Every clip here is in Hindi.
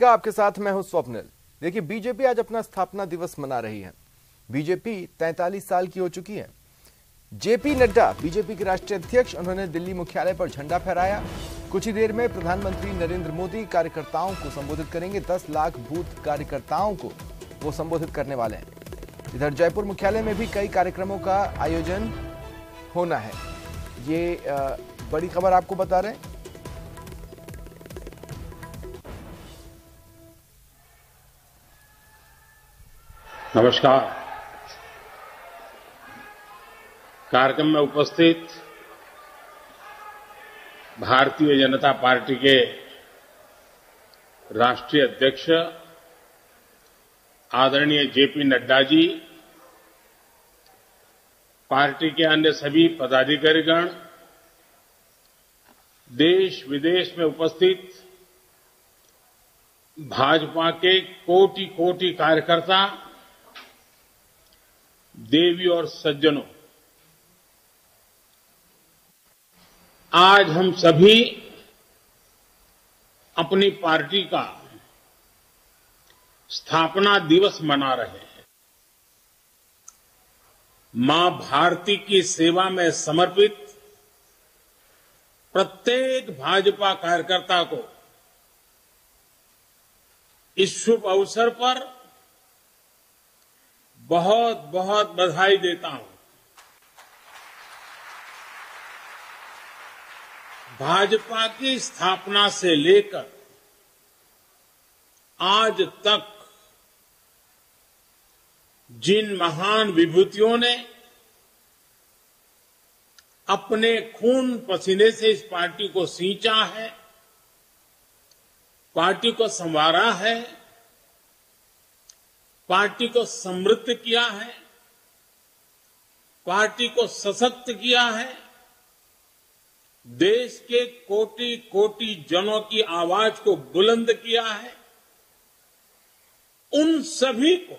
आपके साथ मैं हूं स्वप्निल। देखिए, बीजेपी आज अपना स्थापना दिवस मना रही है। बीजेपी 43 साल की हो चुकी है। जेपी नड्डा बीजेपी के राष्ट्रीय अध्यक्ष, उन्होंने दिल्ली मुख्यालय पर झंडा फहराया। कुछ ही देर में प्रधानमंत्री नरेंद्र मोदी कार्यकर्ताओं को संबोधित करेंगे। 10 लाख बूथ कार्यकर्ताओं को वो संबोधित करने वाले हैं। इधर जयपुर मुख्यालय में भी कई कार्यक्रमों का आयोजन होना है। ये बड़ी खबर आपको बता रहे हैं। नमस्कार। कार्यक्रम में उपस्थित भारतीय जनता पार्टी के राष्ट्रीय अध्यक्ष आदरणीय जेपी नड्डा जी, पार्टी के अन्य सभी पदाधिकारीगण, देश विदेश में उपस्थित भाजपा के कोटि कोटि कार्यकर्ता, देवी और सज्जनों, आज हम सभी अपनी पार्टी का स्थापना दिवस मना रहे हैं। मां भारती की सेवा में समर्पित प्रत्येक भाजपा कार्यकर्ता को इस शुभ अवसर पर बहुत बहुत बधाई देता हूं। भाजपा की स्थापना से लेकर आज तक जिन महान विभूतियों ने अपने खून पसीने से इस पार्टी को सींचा है, पार्टी को संवारा है, पार्टी को समृद्ध किया है, पार्टी को सशक्त किया है, देश के कोटि कोटि जनों की आवाज को बुलंद किया है, उन सभी को,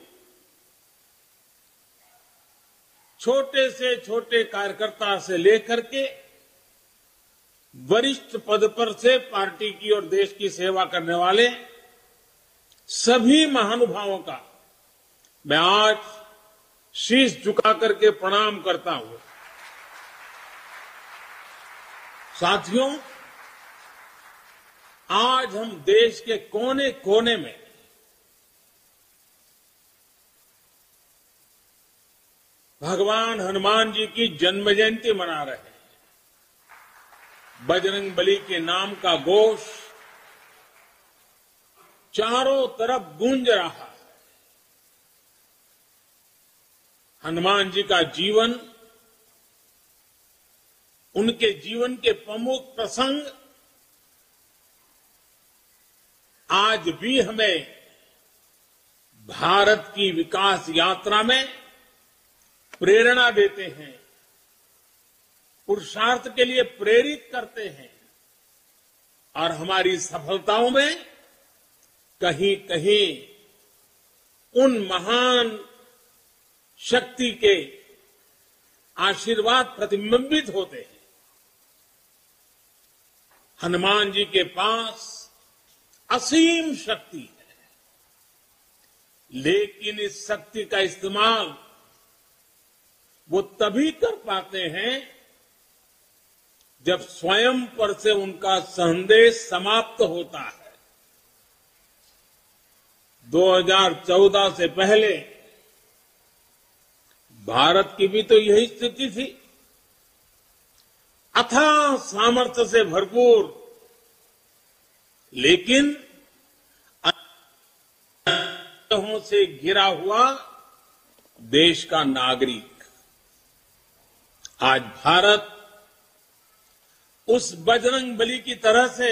छोटे से छोटे कार्यकर्ता से लेकर के वरिष्ठ पद पर से पार्टी की और देश की सेवा करने वाले सभी महानुभावों का मैं आज शीश झुका करके प्रणाम करता हूं। साथियों, आज हम देश के कोने कोने में भगवान हनुमान जी की जन्म जयंती मना रहे हैं। बजरंगबली के नाम का घोष चारों तरफ गूंज रहा है। हनुमान जी का जीवन, उनके जीवन के प्रमुख प्रसंग आज भी हमें भारत की विकास यात्रा में प्रेरणा देते हैं, पुरुषार्थ के लिए प्रेरित करते हैं और हमारी सफलताओं में कहीं कहीं उन महान शक्ति के आशीर्वाद प्रतिबिंबित होते हैं। हनुमान जी के पास असीम शक्ति है, लेकिन इस शक्ति का इस्तेमाल वो तभी कर पाते हैं जब स्वयं पर से उनका संदेश समाप्त होता है। 2014 से पहले भारत की भी तो यही स्थिति थी। अथाह सामर्थ्य से भरपूर, लेकिन से घिरा हुआ देश का नागरिक। आज भारत उस बजरंगबली की तरह से,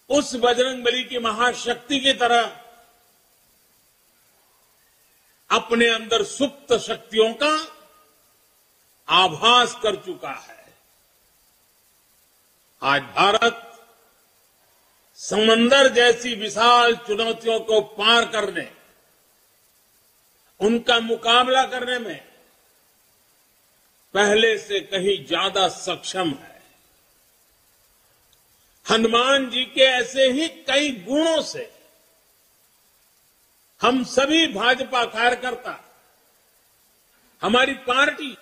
उस बजरंगबली की महाशक्ति की तरह अपने अंदर सुप्त शक्तियों का आभास कर चुका है। आज भारत समंदर जैसी विशाल चुनौतियों को पार करने, उनका मुकाबला करने में पहले से कहीं ज्यादा सक्षम है। हनुमान जी के ऐसे ही कई गुणों से हम सभी भाजपा कार्यकर्ता, हमारी पार्टी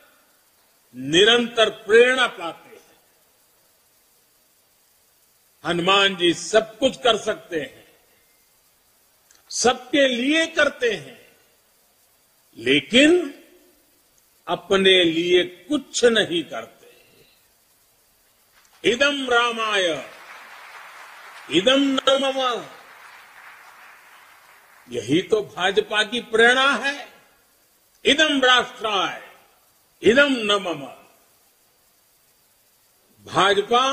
निरंतर प्रेरणा पाते हैं। हनुमान जी सब कुछ कर सकते हैं, सबके लिए करते हैं, लेकिन अपने लिए कुछ नहीं करते। इदम रामाय इदम न मम, यही तो भाजपा की प्रेरणा है। इदम राष्ट्राय इदम न मम। भाजपा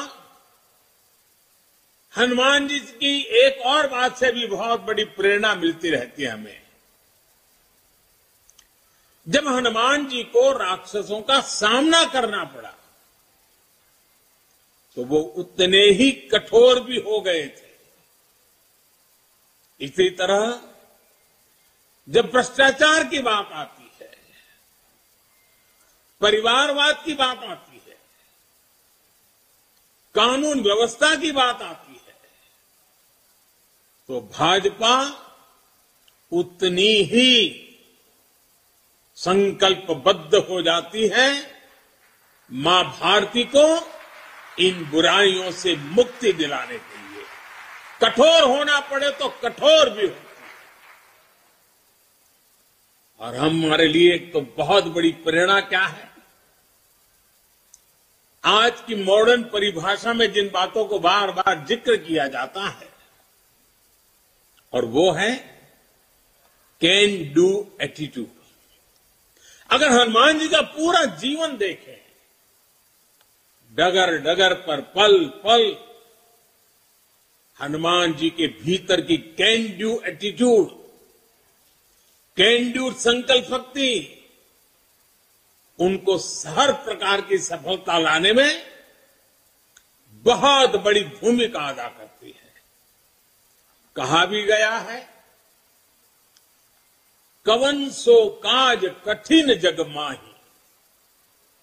हनुमान जी की एक और बात से भी बहुत बड़ी प्रेरणा मिलती रहती है हमें। जब हनुमान जी को राक्षसों का सामना करना पड़ा तो वो उतने ही कठोर भी हो गए थे। इसी तरह जब भ्रष्टाचार की बात आती है, परिवारवाद की बात आती है, कानून व्यवस्था की बात आती है, तो भाजपा उतनी ही संकल्पबद्ध हो जाती है मां भारती को इन बुराइयों से मुक्ति दिलाने के लिए। कठोर होना पड़े तो कठोर भी होती है। और हमारे लिए एक तो बहुत बड़ी प्रेरणा क्या है, आज की मॉडर्न परिभाषा में जिन बातों को बार बार जिक्र किया जाता है, और वो है कैन डू एटीट्यूड। अगर हनुमान जी का पूरा जीवन देखें, डगर डगर पर पल पल हनुमान जी के भीतर की can do attitude, can do संकल्प शक्ति उनको हर प्रकार की सफलता लाने में बहुत बड़ी भूमिका अदा करती है। कहा भी गया है, कवन सो काज कठिन जग माही,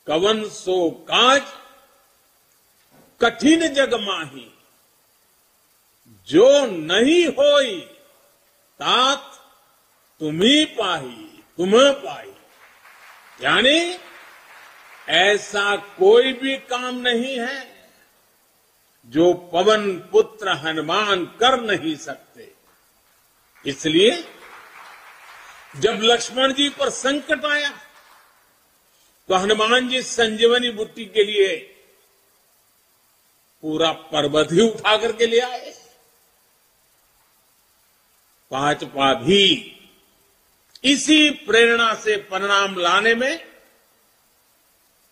कवन सो काज कठिन जग माही, जो नहीं होई तात तुम्ही पाही, तुम्हें पाई। यानी ऐसा कोई भी काम नहीं है जो पवन पुत्र हनुमान कर नहीं सकते। इसलिए जब लक्ष्मण जी पर संकट आया तो हनुमान जी संजीवनी बूटी के लिए पूरा पर्वत ही उठा करके ले आए। भाजपा भी इसी प्रेरणा से परिणाम लाने में,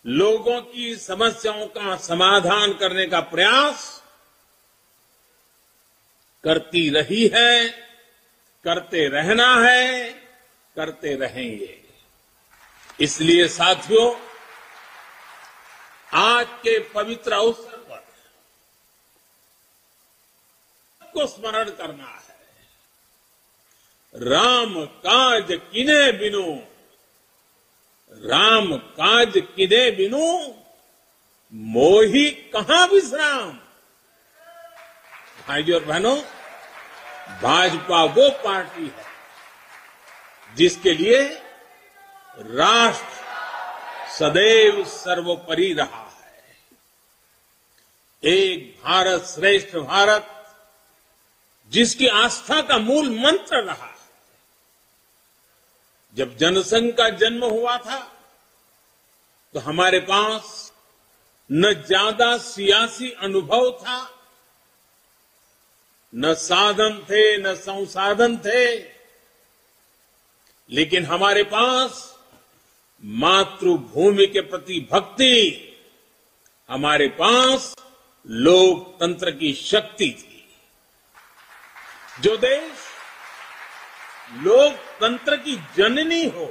लोगों की समस्याओं का समाधान करने का प्रयास करती रही है, करते रहना है, करते रहेंगे। इसलिए साथियों, आज के पवित्र अवसर पर को स्मरण करना है, राम काज किने बिनु, राम काज किने बिनु मोही कहां विश्राम। भाइयों और बहनों, भाजपा वो पार्टी है जिसके लिए राष्ट्र सदैव सर्वोपरि रहा है। एक भारत श्रेष्ठ भारत जिसकी आस्था का मूल मंत्र रहा है। जब जनसंघ का जन्म हुआ था तो हमारे पास न ज्यादा सियासी अनुभव था, न साधन थे, न संसाधन थे, लेकिन हमारे पास मातृभूमि के प्रति भक्ति, हमारे पास लोकतंत्र की शक्ति थी। जो देश लोकतंत्र की जननी हो,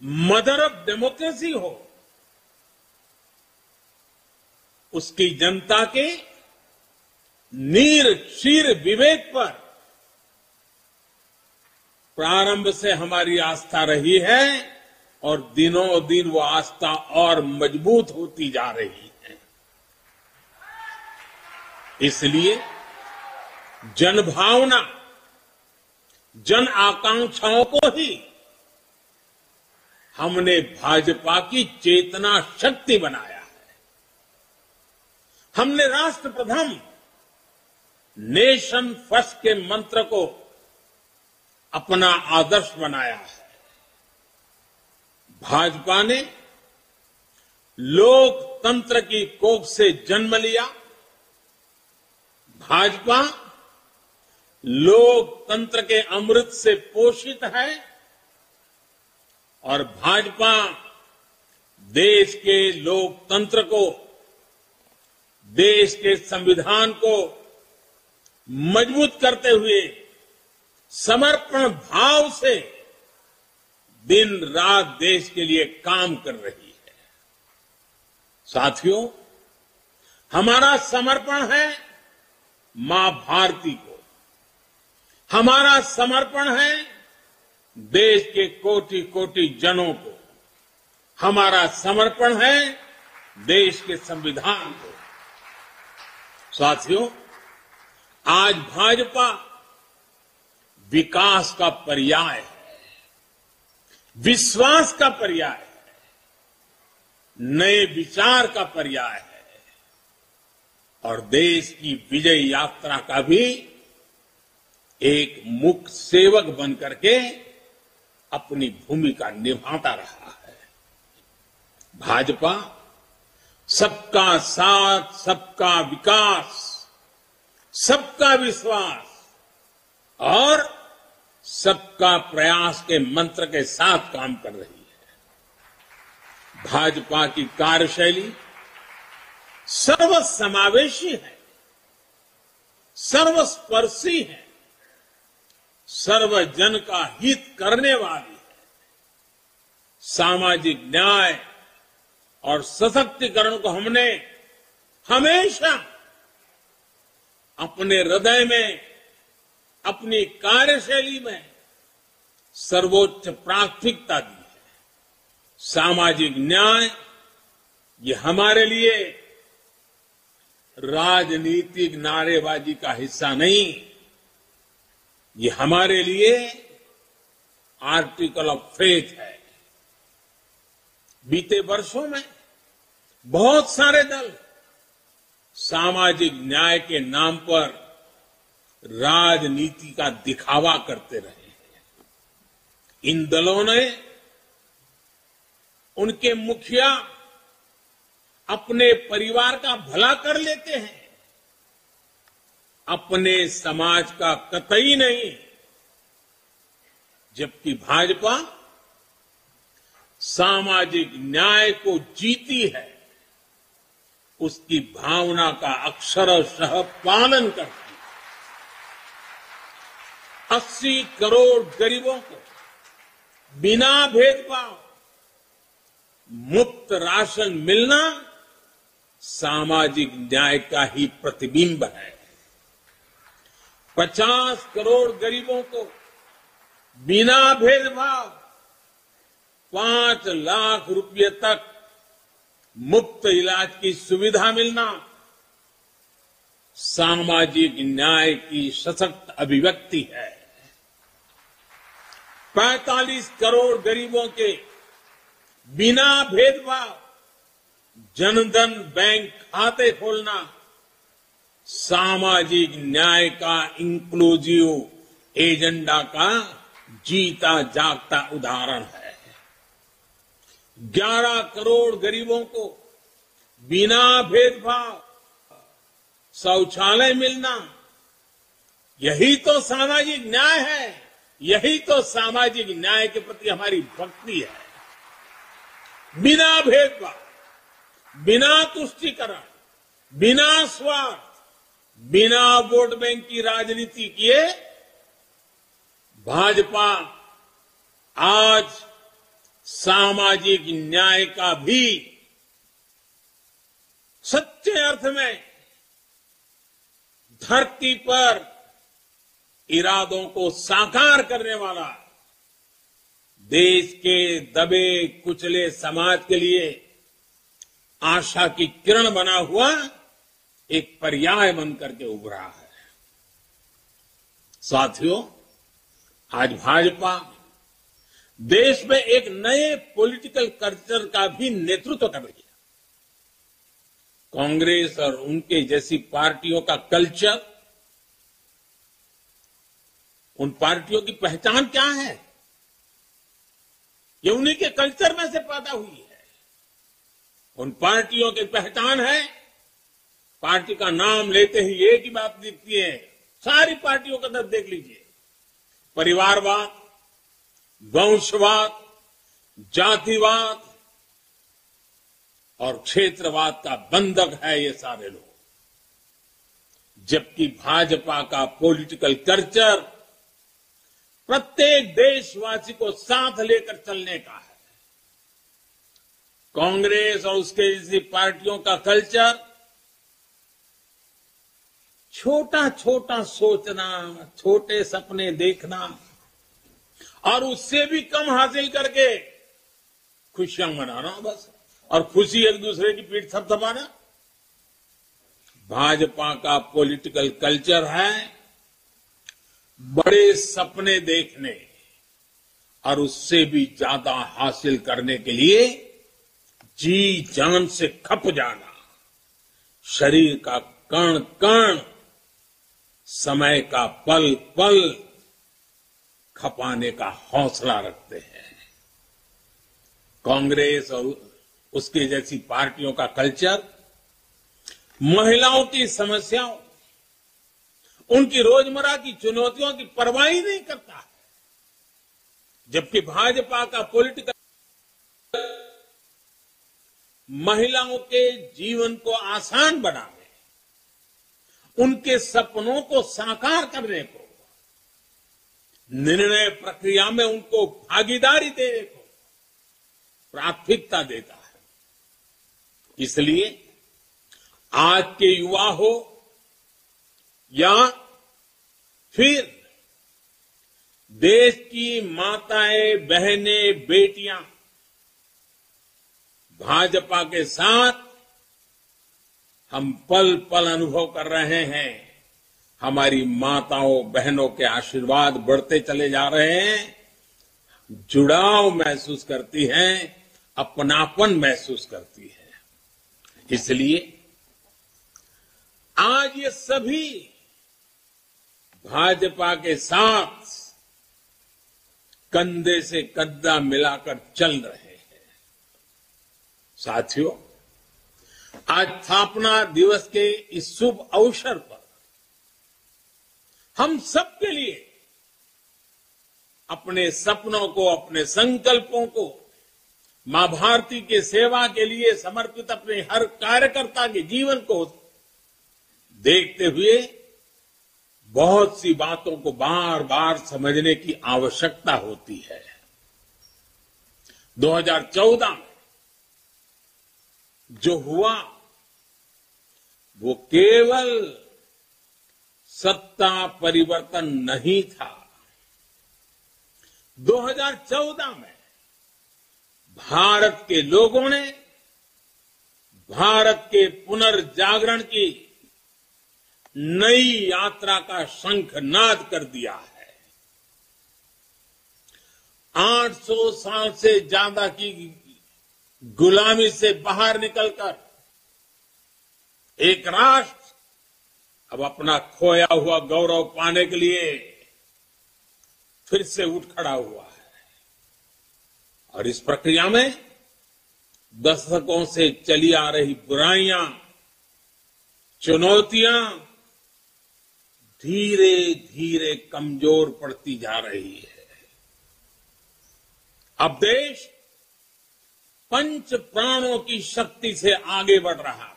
मदर ऑफ डेमोक्रेसी हो, उसकी जनता के नीर क्षीर विवेक पर प्रारंभ से हमारी आस्था रही है और दिनों दिन वो आस्था और मजबूत होती जा रही है। इसलिए जनभावना, जन आकांक्षाओं को ही हमने भाजपा की चेतना शक्ति बनाया है। हमने राष्ट्र प्रथम, नेशन फर्स्ट के मंत्र को अपना आदर्श बनाया है। भाजपा ने लोकतंत्र की कोख से जन्म लिया। भाजपा लोकतंत्र के अमृत से पोषित है और भाजपा देश के लोकतंत्र को, देश के संविधान को मजबूत करते हुए समर्पण भाव से दिन रात देश के लिए काम कर रही है। साथियों, हमारा समर्पण है मां भारती को, हमारा समर्पण है देश के कोटि कोटि जनों को, हमारा समर्पण है देश के संविधान को। साथियों, आज भाजपा विकास का पर्याय है, विश्वास का पर्याय है, नए विचार का पर्याय है और देश की विजय यात्रा का भी एक मुख्य सेवक बनकर के अपनी भूमिका निभाता रहा है। भाजपा सबका साथ, सबका विकास, सबका विश्वास और सबका प्रयास के मंत्र के साथ काम कर रही है। भाजपा की कार्यशैली सर्वसमावेशी है, सर्वस्पर्शी है, सर्वजन का हित करने वाली है। सामाजिक न्याय और सशक्तिकरण को हमने हमेशा अपने हृदय में, अपनी कार्यशैली में सर्वोच्च प्राथमिकता दी है। सामाजिक न्याय ये हमारे लिए राजनीतिक नारेबाजी का हिस्सा नहीं, ये हमारे लिए आर्टिकल ऑफ फेथ है। बीते वर्षों में बहुत सारे दल सामाजिक न्याय के नाम पर राजनीति का दिखावा करते रहे हैं। इन दलों ने, उनके मुखिया अपने परिवार का भला कर लेते हैं, अपने समाज का कतई नहीं, जबकि भाजपा सामाजिक न्याय को जीती है, उसकी भावना का अक्षरशः पालन करती है। 80 करोड़ गरीबों को बिना भेदभाव मुफ्त राशन मिलना सामाजिक न्याय का ही प्रतिबिंब है। 50 करोड़ गरीबों को बिना भेदभाव 5 लाख रुपए तक मुफ्त इलाज की सुविधा मिलना सामाजिक न्याय की सशक्त अभिव्यक्ति है। 45 करोड़ गरीबों के बिना भेदभाव जनधन बैंक खाते खोलना सामाजिक न्याय का इंक्लूसिव एजेंडा का जीता जागता उदाहरण है। 11 करोड़ गरीबों को बिना भेदभाव शौचालय मिलना, यही तो सामाजिक न्याय है, यही तो सामाजिक न्याय के प्रति हमारी भक्ति है। बिना भेदभाव, बिना तुष्टीकरण, बिना स्वार्थ, बिना वोट बैंक की राजनीति किए भाजपा आज सामाजिक न्याय का भी सच्चे अर्थ में धरती पर इरादों को साकार करने वाला, देश के दबे कुचले समाज के लिए आशा की किरण बना हुआ एक पर्याय बन करके उभरा है। साथियों, आज भाजपा देश में एक नए पॉलिटिकल कल्चर का भी नेतृत्व कर रही है। कांग्रेस और उनके जैसी पार्टियों का कल्चर, उन पार्टियों की पहचान क्या है? ये उन्हीं के कल्चर में से पैदा हुई है। उन पार्टियों की पहचान है, पार्टी का नाम लेते ही एक ही बात दिखती है, सारी पार्टियों का तरफ देख लीजिए, परिवारवाद, वंशवाद, जातिवाद और क्षेत्रवाद का बंधक है ये सारे लोग। जबकि भाजपा का पॉलिटिकल कल्चर प्रत्येक देशवासी को साथ लेकर चलने का है। कांग्रेस और उसके जैसी पार्टियों का कल्चर छोटा छोटा सोचना, छोटे सपने देखना और उससे भी कम हासिल करके खुशियां मनाना बस, और खुशी एक दूसरे की पीठ थपथपाना। भाजपा का पॉलिटिकल कल्चर है बड़े सपने देखने और उससे भी ज्यादा हासिल करने के लिए जी जान से खप जाना, शरीर का कण कण, समय का पल पल खपाने का हौसला रखते हैं। कांग्रेस और उसके जैसी पार्टियों का कल्चर महिलाओं की समस्याओं, उनकी रोजमर्रा की चुनौतियों की परवाह ही नहीं करता है। जबकि भाजपा का पॉलिटिकल महिलाओं के जीवन को आसान बनाने, उनके सपनों को साकार करने को, निर्णय प्रक्रिया में उनको भागीदारी देने को प्राथमिकता देता है। इसलिए आज के युवा हो या फिर देश की माताएं, बहनें, बेटियां भाजपा के साथ हम पल पल अनुभव कर रहे हैं। हमारी माताओं बहनों के आशीर्वाद बढ़ते चले जा रहे हैं, जुड़ाव महसूस करती हैं, अपनापन महसूस करती है। इसलिए आज ये सभी भाजपा के साथ कंधे से कंधा मिलाकर चल रहे हैं। साथियों, आज स्थापना दिवस के इस शुभ अवसर पर हम सबके लिए अपने सपनों को, अपने संकल्पों को, मां भारती के सेवा के लिए समर्पित अपने हर कार्यकर्ता के जीवन को देखते हुए बहुत सी बातों को बार बार समझने की आवश्यकता होती है। 2014 में जो हुआ वो केवल सत्ता परिवर्तन नहीं था। 2014 में भारत के लोगों ने भारत के पुनर्जागरण की नई यात्रा का शंखनाद कर दिया है। 800 साल से ज्यादा की गुलामी से बाहर निकलकर एक राष्ट्र अब अपना खोया हुआ गौरव पाने के लिए फिर से उठ खड़ा हुआ है। और इस प्रक्रिया में दशकों से चली आ रही बुराइयां, चुनौतियां धीरे धीरे कमजोर पड़ती जा रही है। अब देश पंच प्राणों की शक्ति से आगे बढ़ रहा है।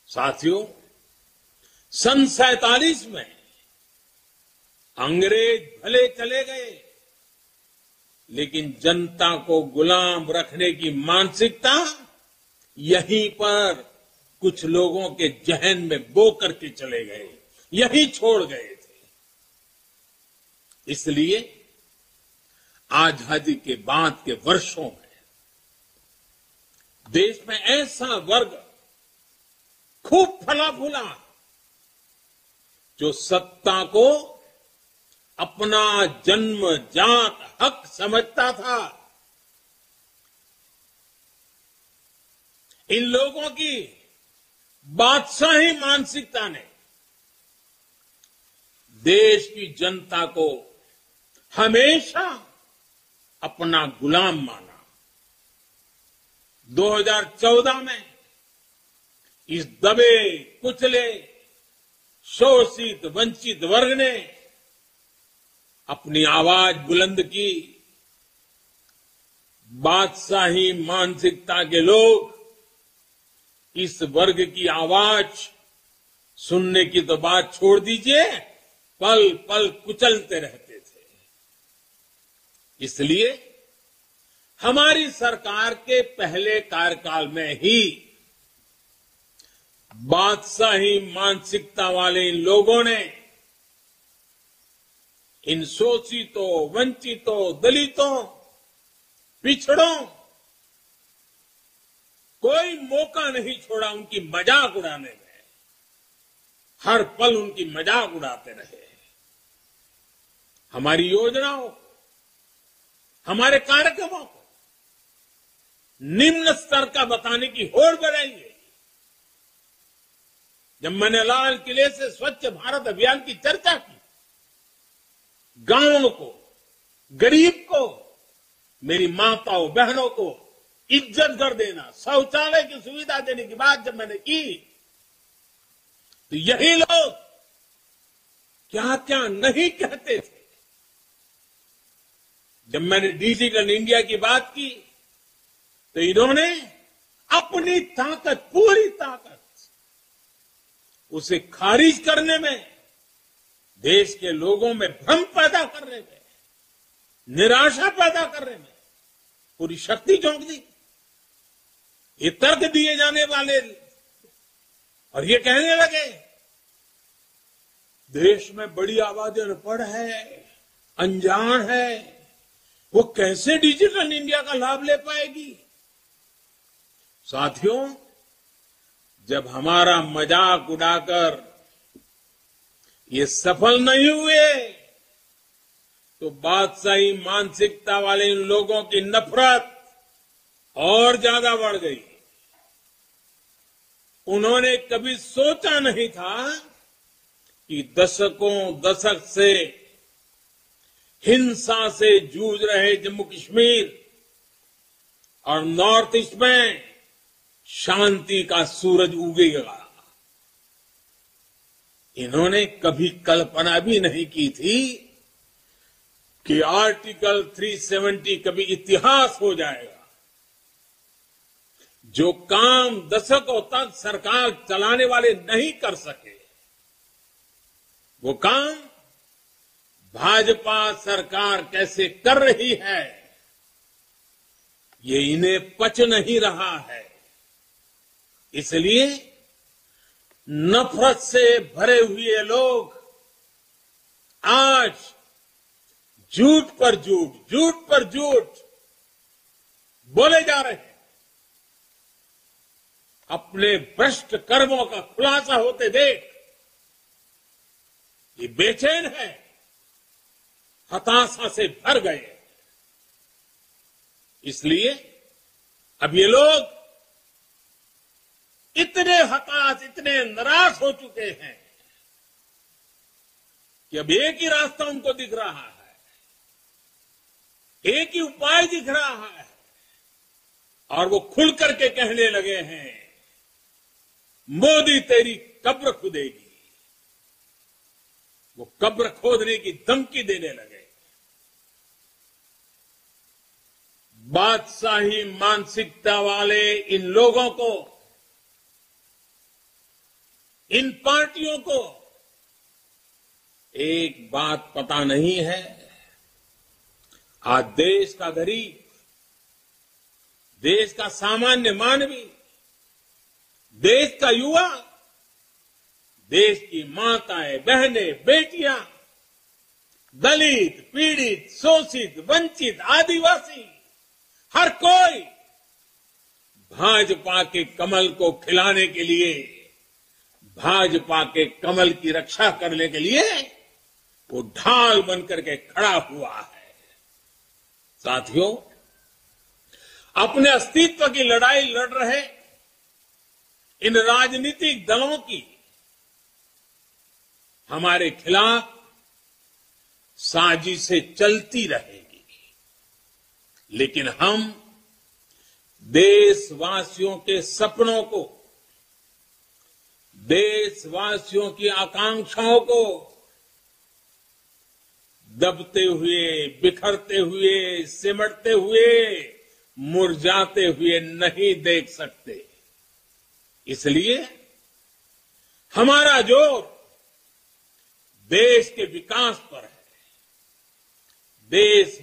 साथियों, सन 47 में अंग्रेज भले चले गए, लेकिन जनता को गुलाम रखने की मानसिकता यहीं पर कुछ लोगों के जहन में बो करके चले गए, यही छोड़ गए थे। इसलिए आजादी के बाद के वर्षों में देश में ऐसा वर्ग खूब फला फूला, जो सत्ता को अपना जन्मजात हक समझता था, इन लोगों की बादशाही मानसिकता ने देश की जनता को हमेशा अपना गुलाम माना। 2014 में इस दबे कुचले शोषित वंचित वर्ग ने अपनी आवाज बुलंद की। बादशाही मानसिकता के लोग इस वर्ग की आवाज सुनने की तो बात छोड़ दीजिए, पल पल कुचलते रहते थे। इसलिए हमारी सरकार के पहले कार्यकाल में ही बादशाही मानसिकता वाले इन लोगों ने इन शोषितों, वंचितों, दलितों, पिछड़ों कोई मौका नहीं छोड़ा उनकी मजाक उड़ाने में। हर पल उनकी मजाक उड़ाते रहे। हमारी योजनाओं, हमारे कार्यक्रमों को निम्न स्तर का बताने की होड़ बढ़ाई गई। जब मैंने लाल किले से स्वच्छ भारत अभियान की चर्चा की, गांवों को, गरीब को, मेरी माताओं बहनों को इज्जत कर देना, शौचालय की सुविधा देने की बात जब मैंने की, तो यही लोग क्या क्या नहीं कहते थे। जब मैंने डिजिटल इंडिया की बात की, तो इन्होंने अपनी ताकत, पूरी ताकत उसे खारिज करने में, देश के लोगों में भ्रम पैदा करने में, निराशा पैदा करने में पूरी शक्ति झोंक दी। ये तर्क दिए जाने वाले और ये कहने लगे देश में बड़ी आबादी अनपढ़ है, अनजान है, वो कैसे डिजिटल इंडिया का लाभ ले पाएगी। साथियों, जब हमारा मजाक उड़ाकर ये सफल नहीं हुए, तो बादशाही मानसिकता वाले इन लोगों की नफरत और ज्यादा बढ़ गई। उन्होंने कभी सोचा नहीं था कि दशक से हिंसा से जूझ रहे जम्मू कश्मीर और नॉर्थ ईस्ट में शांति का सूरज उगेगा। इन्होंने कभी कल्पना भी नहीं की थी कि आर्टिकल 370 कभी इतिहास हो जाएगा। जो काम दशकों तक सरकार चलाने वाले नहीं कर सके, वो काम भाजपा सरकार कैसे कर रही है, ये इन्हें पच नहीं रहा है। इसलिए नफरत से भरे हुए लोग आज झूठ पर झूठ, झूठ पर झूठ बोले जा रहे हैं। अपने भ्रष्ट कर्मों का खुलासा होते देख ये बेचैन है, हताशा से भर गए। इसलिए अब ये लोग इतने हताश, इतने निराश हो चुके हैं कि अब एक ही रास्ता उनको दिख रहा है, एक ही उपाय दिख रहा है, और वो खुल करके कहने लगे हैं, मोदी तेरी कब्र खुदेगी। वो कब्र खोदने की धमकी देने लगे। बादशाही मानसिकता वाले इन लोगों को, इन पार्टियों को एक बात पता नहीं है। आज देश का गरीब, देश का सामान्य मानवी, देश का युवा, देश की माताएं, बहनें, बेटियां, दलित, पीड़ित, शोषित, वंचित, आदिवासी, हर कोई भाजपा के कमल को खिलाने के लिए भाजपा के कमल की रक्षा करने के लिए वो ढाल बनकर के खड़ा हुआ है। साथियों, अपने अस्तित्व की लड़ाई लड़ रहे इन राजनीतिक दलों की हमारे खिलाफ साजिशें चलती रहेगी, लेकिन हम देशवासियों के सपनों को, देशवासियों की आकांक्षाओं को दबते हुए, बिखरते हुए, सिमटते हुए, मुरझाते हुए नहीं देख सकते। इसलिए हमारा जोर देश के विकास पर है। देश